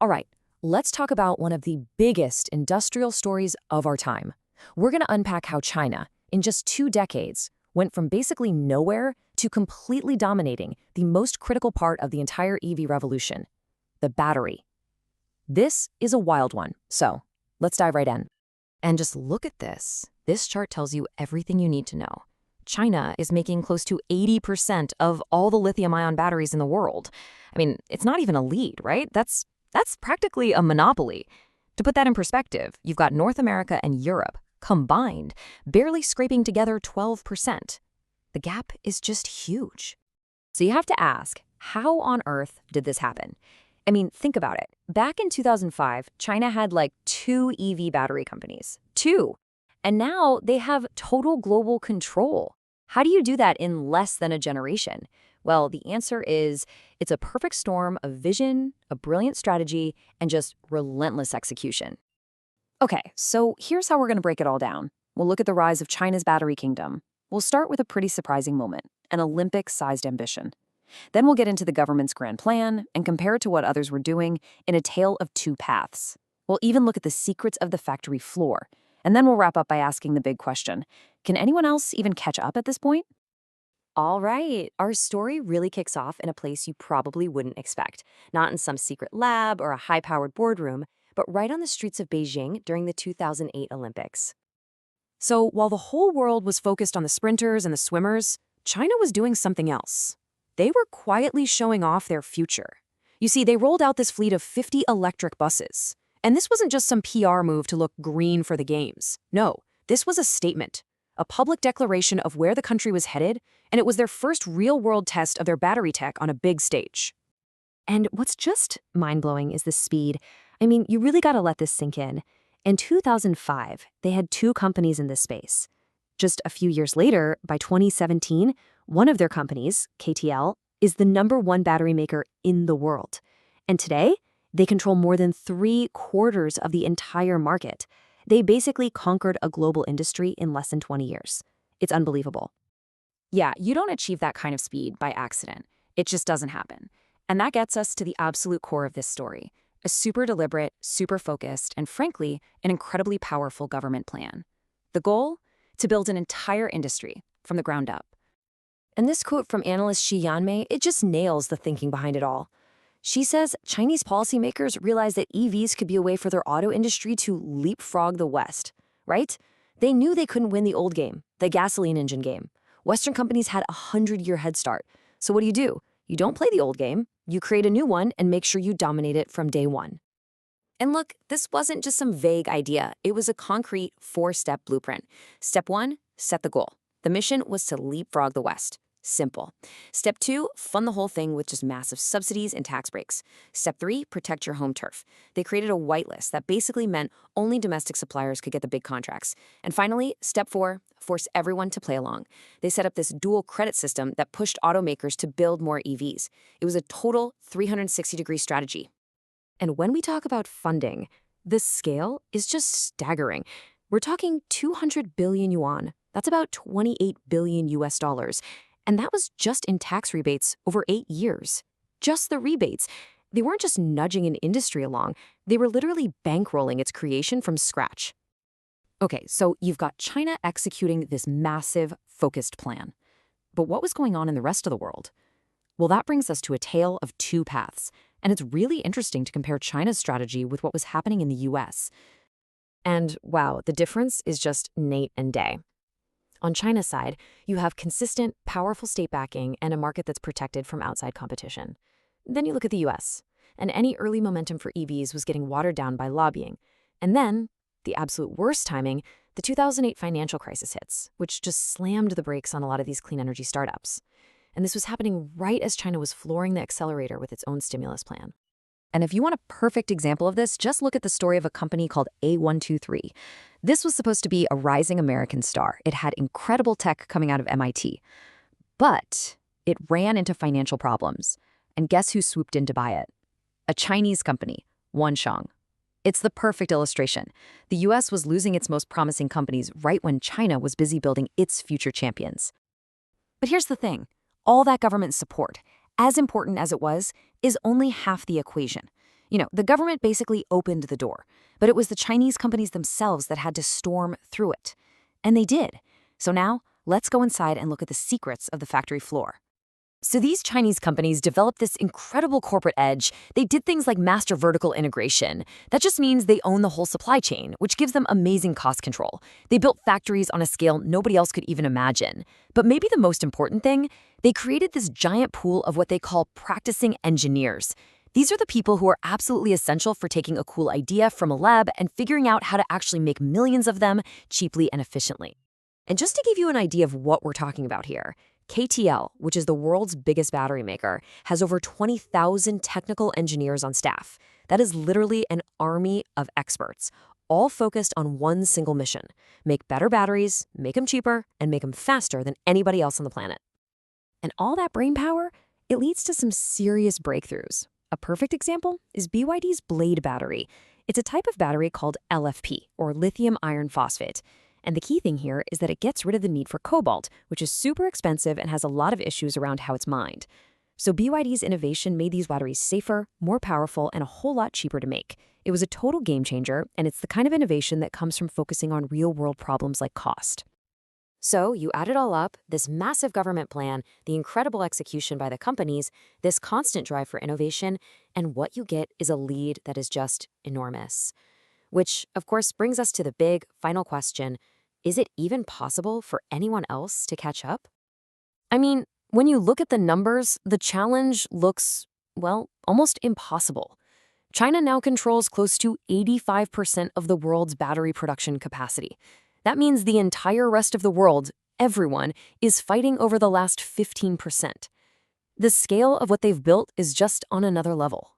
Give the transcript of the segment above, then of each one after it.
All right, let's talk about one of the biggest industrial stories of our time. We're going to unpack how China, in just 2 decades, went from basically nowhere to completely dominating the most critical part of the entire EV revolution, the battery. This is a wild one, so let's dive right in. And just look at this. This chart tells you everything you need to know. China is making close to 80% of all the lithium-ion batteries in the world. I mean, it's not even a lead, right? That's practically a monopoly. To put that in perspective, you've got North America and Europe combined, barely scraping together 12%. The gap is just huge. So you have to ask, how on earth did this happen? I mean, think about it. Back in 2005, China had like 2 EV battery companies. 2. And now they have total global control. How do you do that in less than a generation? Well, the answer is it's a perfect storm of vision, a brilliant strategy, and just relentless execution. Okay, so here's how we're going to break it all down. We'll look at the rise of China's battery kingdom. We'll start with a pretty surprising moment, an Olympic-sized ambition. Then we'll get into the government's grand plan and compare it to what others were doing in a tale of 2 paths. We'll even look at the secrets of the factory floor. And then we'll wrap up by asking the big question, can anyone else even catch up at this point? All right, our story really kicks off in a place you probably wouldn't expect. Not in some secret lab or a high-powered boardroom, but right on the streets of Beijing during the 2008 Olympics. So while the whole world was focused on the sprinters and the swimmers, China was doing something else. They were quietly showing off their future. You see, they rolled out this fleet of 50 electric buses. And this wasn't just some PR move to look green for the games. No, this was a statement, a public declaration of where the country was headed, and it was their first real-world test of their battery tech on a big stage. And what's just mind-blowing is the speed. I mean, you really gotta let this sink in. In 2005, they had 2 companies in this space. Just a few years later, by 2017, one of their companies, KTL, is the #1 battery maker in the world. And today, they control more than 3/4 of the entire market. They basically conquered a global industry in less than 20 years. It's unbelievable. Yeah, you don't achieve that kind of speed by accident. It just doesn't happen. And that gets us to the absolute core of this story, a super deliberate, super focused, and frankly, an incredibly powerful government plan. The goal? To build an entire industry from the ground up. And this quote from analyst Shi Yanmei, it just nails the thinking behind it all. She says Chinese policymakers realized that EVs could be a way for their auto industry to leapfrog the West, right? They knew they couldn't win the old game, the gasoline engine game. Western companies had a 100-year head start. So what do? You don't play the old game, you create a new one and make sure you dominate it from day one. And look, this wasn't just some vague idea. It was a concrete 4-step blueprint. Step 1, set the goal. The mission was to leapfrog the West. Simple. Step 2, fund the whole thing with just massive subsidies and tax breaks. Step 3, protect your home turf. They created a whitelist that basically meant only domestic suppliers could get the big contracts. And finally, step 4, force everyone to play along. They set up this dual credit system that pushed automakers to build more EVs. It was a total 360-degree strategy. And when we talk about funding, the scale is just staggering. We're talking 200 billion yuan. That's about 28 billion US dollars. And that was just in tax rebates over 8 years. Just the rebates. They weren't just nudging an industry along. They were literally bankrolling its creation from scratch. Okay, so you've got China executing this massive, focused plan. But what was going on in the rest of the world? Well, that brings us to a tale of 2 paths. And it's really interesting to compare China's strategy with what was happening in the US. And wow, the difference is just night and day. On China's side, you have consistent, powerful state backing and a market that's protected from outside competition. Then you look at the US, and any early momentum for EVs was getting watered down by lobbying. And then, the absolute worst timing, the 2008 financial crisis hits, which just slammed the brakes on a lot of these clean energy startups. And this was happening right as China was flooring the accelerator with its own stimulus plan. And if you want a perfect example of this, just look at the story of a company called A123. This was supposed to be a rising American star. It had incredible tech coming out of MIT. But it ran into financial problems. And guess who swooped in to buy it? A Chinese company, Wansheng. It's the perfect illustration. The US was losing its most promising companies right when China was busy building its future champions. But here's the thing. All that government support, as important as it was, is only half the equation. The government basically opened the door, but it was the Chinese companies themselves that had to storm through it. And they did. So now, let's go inside and look at the secrets of the factory floor. So these Chinese companies developed this incredible corporate edge. They did things like master vertical integration. That just means they own the whole supply chain, which gives them amazing cost control. They built factories on a scale nobody else could even imagine. But maybe the most important thing, they created this giant pool of what they call practicing engineers. These are the people who are absolutely essential for taking a cool idea from a lab and figuring out how to actually make millions of them cheaply and efficiently. And just to give you an idea of what we're talking about here, KTL, which is the world's biggest battery maker, has over 20,000 technical engineers on staff. That is literally an army of experts, all focused on one single mission: make better batteries, make them cheaper, and make them faster than anybody else on the planet. And all that brainpower, it leads to some serious breakthroughs. A perfect example is BYD's Blade battery. It's a type of battery called LFP, or lithium iron phosphate. And the key thing here is that it gets rid of the need for cobalt, which is super expensive and has a lot of issues around how it's mined. So BYD's innovation made these batteries safer, more powerful, and a whole lot cheaper to make. It was a total game changer, and it's the kind of innovation that comes from focusing on real-world problems like cost. So you add it all up, this massive government plan, the incredible execution by the companies, this constant drive for innovation, and what you get is a lead that is just enormous. Which, of course, brings us to the big, final question: is it even possible for anyone else to catch up? I mean, when you look at the numbers, the challenge looks, well, almost impossible. China now controls close to 85% of the world's battery production capacity. That means the entire rest of the world, everyone, is fighting over the last 15%. The scale of what they've built is just on another level.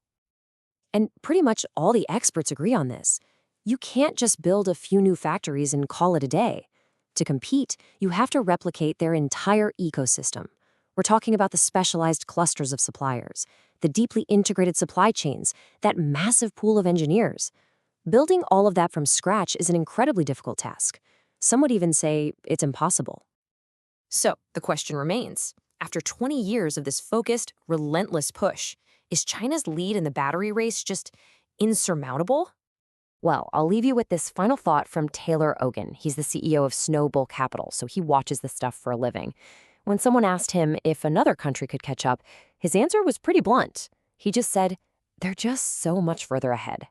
And pretty much all the experts agree on this. You can't just build a few new factories and call it a day. To compete, you have to replicate their entire ecosystem. We're talking about the specialized clusters of suppliers, the deeply integrated supply chains, that massive pool of engineers. Building all of that from scratch is an incredibly difficult task. Some would even say it's impossible. So the question remains, after 20 years of this focused, relentless push, is China's lead in the battery race just insurmountable? Well, I'll leave you with this final thought from Taylor Ogan. He's the CEO of Snowbull Capital, so he watches this stuff for a living. When someone asked him if another country could catch up, his answer was pretty blunt. He just said, they're just so much further ahead.